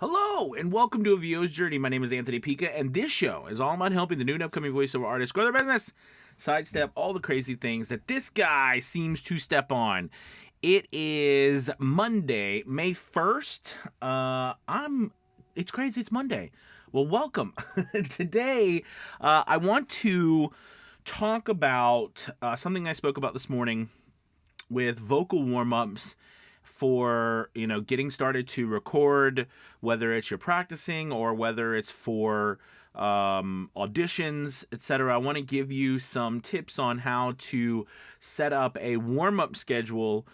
Hello, and welcome to A VO's Journey. My name is Anthony Pica, and this show is all about helping the new and upcoming voiceover artists grow their business, sidestep all the crazy things that this guy seems to step on. It is Monday, May 1st. It's crazy, it's Monday. Well, welcome. Today, I want to talk about something I spoke about this morning with vocal warm-ups for, getting started to record, whether it's you're practicing or whether it's for auditions, etc. I want to give you some tips on how to set up a warm-up schedule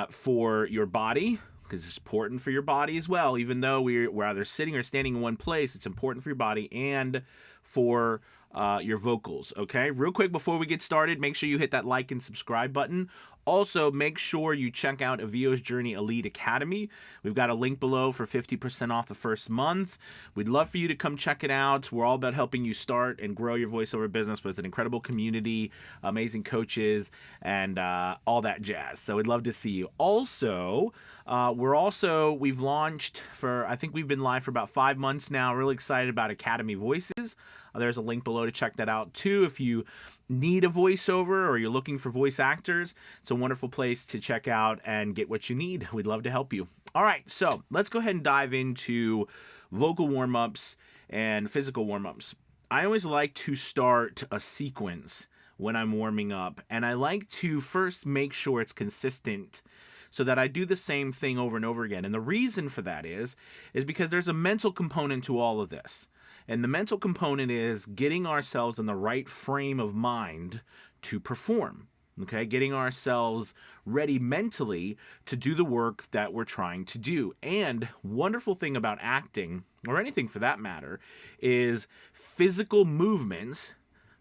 for your body, because it's important for your body as well. Even though we're either sitting or standing in one place, it's important for your body and for your vocals. Okay, real quick before we get started, make sure you hit that like and subscribe button. Also, make sure you check out A VO's Journey Elite Academy. We've got a link below for 50% off the first month. We'd love for you to come check it out. We're all about helping you start and grow your voiceover business with an incredible community, amazing coaches, and all that jazz. So we'd love to see you. Also, we've launched I think we've been live for about 5 months now. Really excited about Academy Voices. There's a link below to check that out too. If you need a voiceover or you're looking for voice actors, it's a wonderful place to check out and get what you need. We'd love to help you. All right, so let's go ahead and dive into vocal warm-ups and physical warm-ups. I always like to start a sequence when I'm warming up, and I like to first make sure it's consistent so that I do the same thing over and over again. And the reason for that is because there's a mental component to all of this. And the mental component is getting ourselves in the right frame of mind to perform. Okay, getting ourselves ready mentally to do the work that we're trying to do. And wonderful thing about acting, or anything for that matter, is physical movements,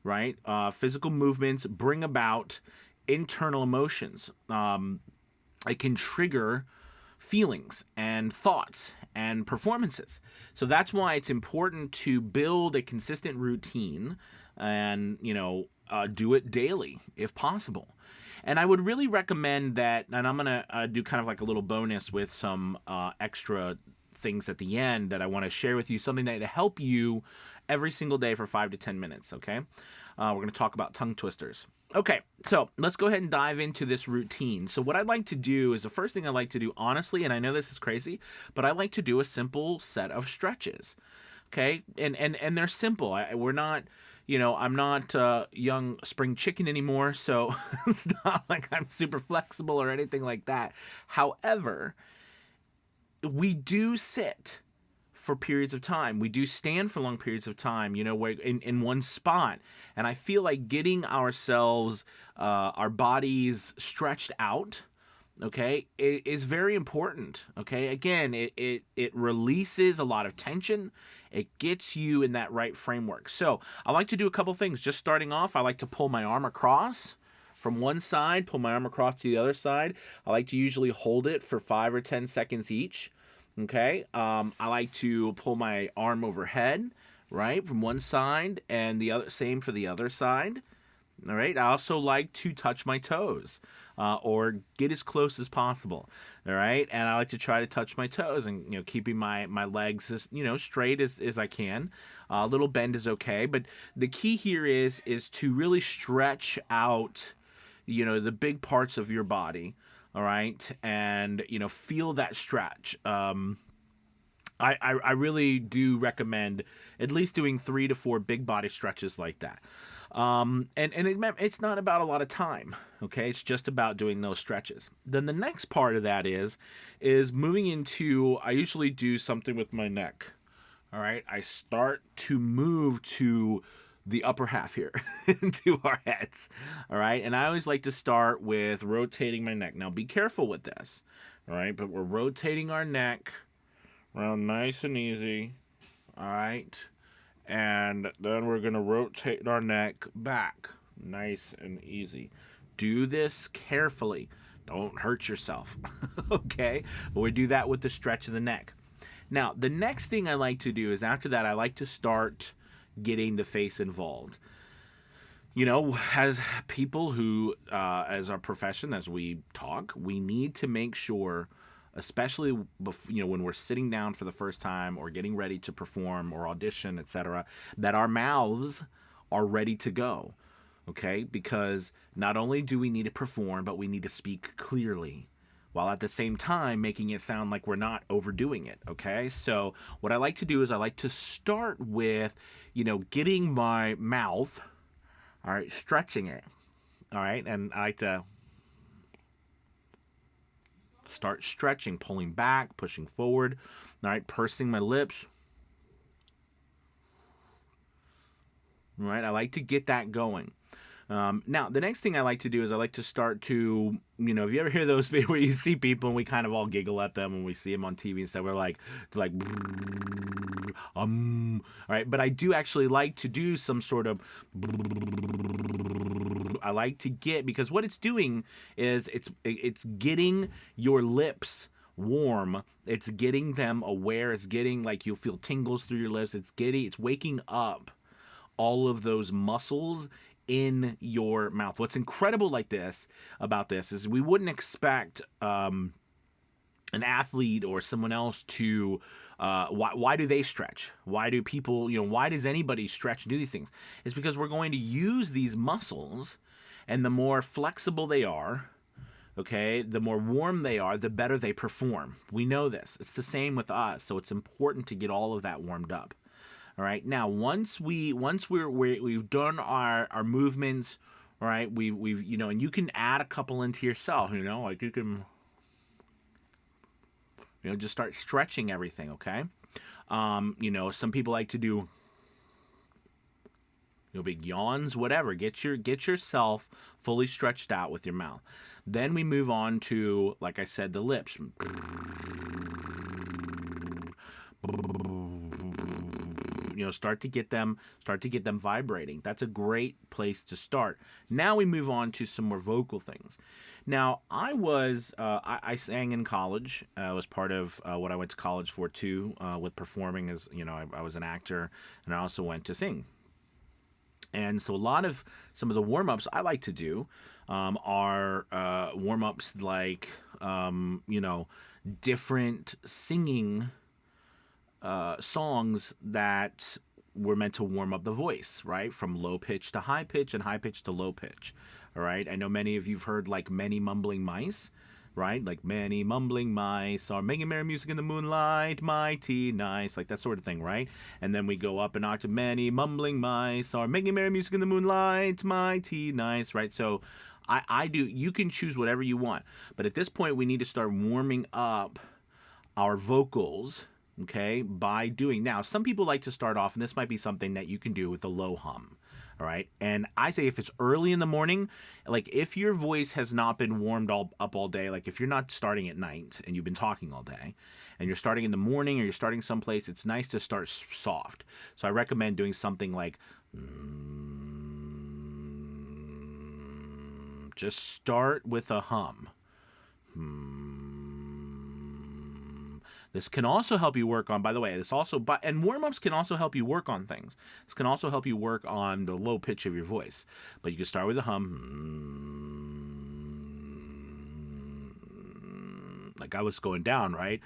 right? Physical movements bring about internal emotions. It can trigger feelings and thoughts and performances. So that's why it's important to build a consistent routine and, do it daily if possible. And I would really recommend that, and I'm going to do kind of like a little bonus with some extra things at the end that I want to share with you, something that to help you every single day for 5 to 10 minutes, okay? We're going to talk about tongue twisters. Okay, so let's go ahead and dive into this routine. So what I'd like to do is the first thing I like to do, honestly, and I know this is crazy, but I like to do a simple set of stretches, okay? And they're simple. We're not, I'm not young spring chicken anymore, so it's not like I'm super flexible or anything like that. However, we do sit for periods of time. We do stand for long periods of time, in one spot. And I feel like getting ourselves, our bodies stretched out, okay, is very important, okay? Again, it releases a lot of tension. It gets you in that right framework. So I like to do a couple things. Just starting off, I like to pull my arm across from one side, pull my arm across to the other side. I like to usually hold it for 5 or 10 seconds each. Okay, I like to pull my arm overhead, right, from one side, and the other, same for the other side. All right, I also like to touch my toes, or get as close as possible. All right, and I like to try to touch my toes and keeping my legs as straight as I can. A little bend is okay, but the key here is to really stretch out, the big parts of your body. All right, and feel that stretch. I really do recommend at least doing 3 to 4 big body stretches like that. It's not about a lot of time. Okay, it's just about doing those stretches. Then the next part of that is moving into. I usually do something with my neck. All right, I start to move to the upper half here into our heads. All right. And I always like to start with rotating my neck. Now be careful with this. All right. But we're rotating our neck around nice and easy. All right. And then we're going to rotate our neck back nice and easy. Do this carefully. Don't hurt yourself. Okay. But we do that with the stretch of the neck. Now, the next thing I like to do is after that, I like to start getting the face involved. As people who, as our profession, as we talk, we need to make sure especially when we're sitting down for the first time or getting ready to perform or audition, etc., that our mouths are ready to go. Okay? Because not only do we need to perform, but we need to speak clearly, while at the same time making it sound like we're not overdoing it. Okay? So what I like to do is I like to start with, getting my mouth, all right, stretching it. All right? And I like to start stretching, pulling back, pushing forward, all right, pursing my lips. All right, I like to get that going. Now, the next thing I like to do is I like to start to, if you ever hear those where you see people and we kind of all giggle at them when we see them on TV and stuff, we're like, all right, but I do actually like to do some sort of, I like to get, because what it's doing is it's getting your lips warm. It's getting them aware. It's getting, like, you'll feel tingles through your lips. It's waking up all of those muscles in your mouth. What's incredible about this is we wouldn't expect an athlete or someone else to why do they stretch? Why do people, why does anybody stretch and do these things? It's because we're going to use these muscles, and the more flexible they are, okay, the more warm they are, the better they perform. We know this. It's the same with us, so it's important to get all of that warmed up. All right. Now, once we've done our movements, all right, we've and you can add a couple into yourself. Like you can, just start stretching everything. Okay. Some people like to do, big yawns, whatever. Get yourself fully stretched out with your mouth. Then we move on to, like I said, the lips. Start to get them vibrating. That's a great place to start. Now we move on to some more vocal things. Now, I sang in college. I was part of what I went to college for too, with performing. As I was an actor, and I also went to sing. And so some of the warm-ups I like to do are warm-ups like different singing songs that were meant to warm up the voice, right? From low pitch to high pitch and high pitch to low pitch. All right. I know many of you've heard like many mumbling mice, right? Like many mumbling mice are making merry music in the moonlight, mighty nice, like that sort of thing, right? And then we go up an octave. Many mumbling mice are making merry music in the moonlight, mighty nice, right? So I do. You can choose whatever you want, but at this point we need to start warming up our vocals. Okay, by doing. Now, some people like to start off, and this might be something that you can do with a low hum. All right. And I say if it's early in the morning, like if your voice has not been warmed up all day, like if you're not starting at night and you've been talking all day and you're starting in the morning or you're starting someplace, it's nice to start soft. So I recommend doing something like, just start with a hum. This can also help you work on, by the way, and warm-ups can also help you work on things. This can also help you work on the low pitch of your voice. But you can start with a hum. Like I was going down, right?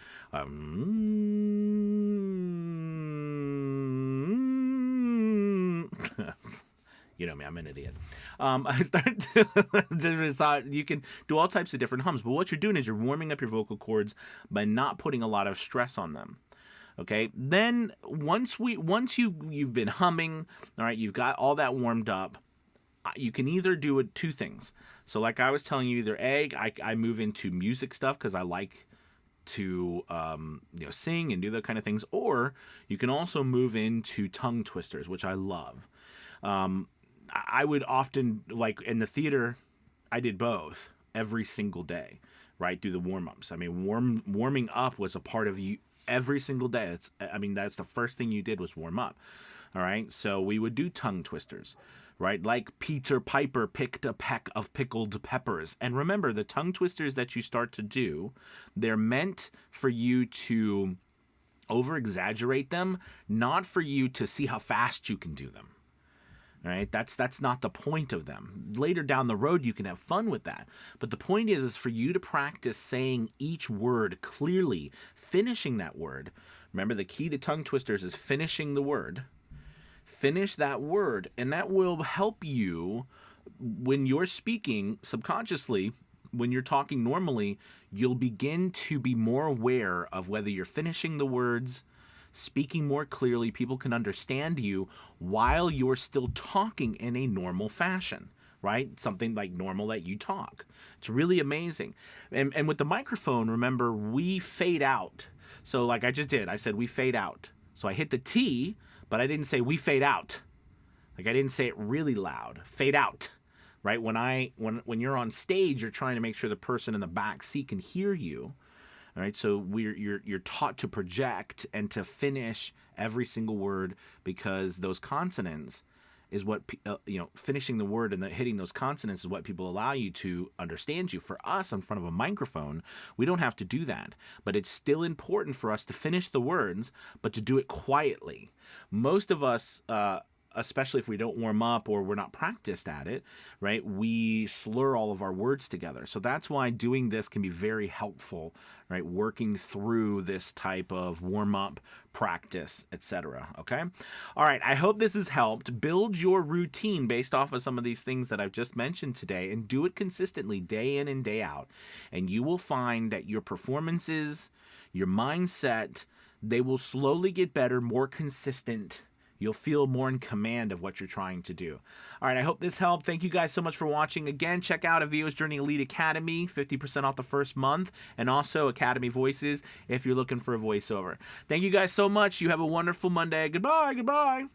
You know me, I'm an idiot. I start to you can do all types of different hums, but what you're doing is you're warming up your vocal cords by not putting a lot of stress on them. Okay. Then once you've been humming, all right, you've got all that warmed up. You can either do two things. So like I was telling you, either I move into music stuff because I like to sing and do that kind of things, or you can also move into tongue twisters, which I love. I would often, like in the theater, I did both every single day, right, through the warm-ups. I mean, warming up was a part of you every single day. That's the first thing you did was warm up, all right? So we would do tongue twisters, right, like Peter Piper picked a peck of pickled peppers. And remember, the tongue twisters that you start to do, they're meant for you to over-exaggerate them, not for you to see how fast you can do them. All right, that's not the point of them. Later down the road, you can have fun with that. But the point is for you to practice saying each word clearly, finishing that word. Remember, the key to tongue twisters is finishing the word. Finish that word, and that will help you when you're speaking subconsciously. When you're talking normally, you'll begin to be more aware of whether you're finishing the words, speaking more clearly, people can understand you while you're still talking in a normal fashion, right? Something like normal that you talk. It's really amazing. And with the microphone, remember, we fade out. So like I just did, I said we fade out. So I hit the T, but I didn't say we fade out. Like I didn't say it really loud. Fade out. Right? When you're on stage, you're trying to make sure the person in the back seat can hear you. All right, so you're taught to project and to finish every single word, because those consonants is what finishing the word and hitting those consonants is what people allow you to understand you. For us, in front of a microphone, we don't have to do that, but it's still important for us to finish the words, but to do it quietly. Most of us, especially if we don't warm up or we're not practiced at it, right? We slur all of our words together. So that's why doing this can be very helpful, right? Working through this type of warm-up practice, etc. Okay? All right, I hope this has helped. Build your routine based off of some of these things that I've just mentioned today, and do it consistently day in and day out. And you will find that your performances, your mindset, they will slowly get better, more consistent. You'll feel more in command of what you're trying to do. All right, I hope this helped. Thank you guys so much for watching. Again, check out A VO's Journey Elite Academy, 50% off the first month, and also Academy Voices if you're looking for a voiceover. Thank you guys so much. You have a wonderful Monday. Goodbye.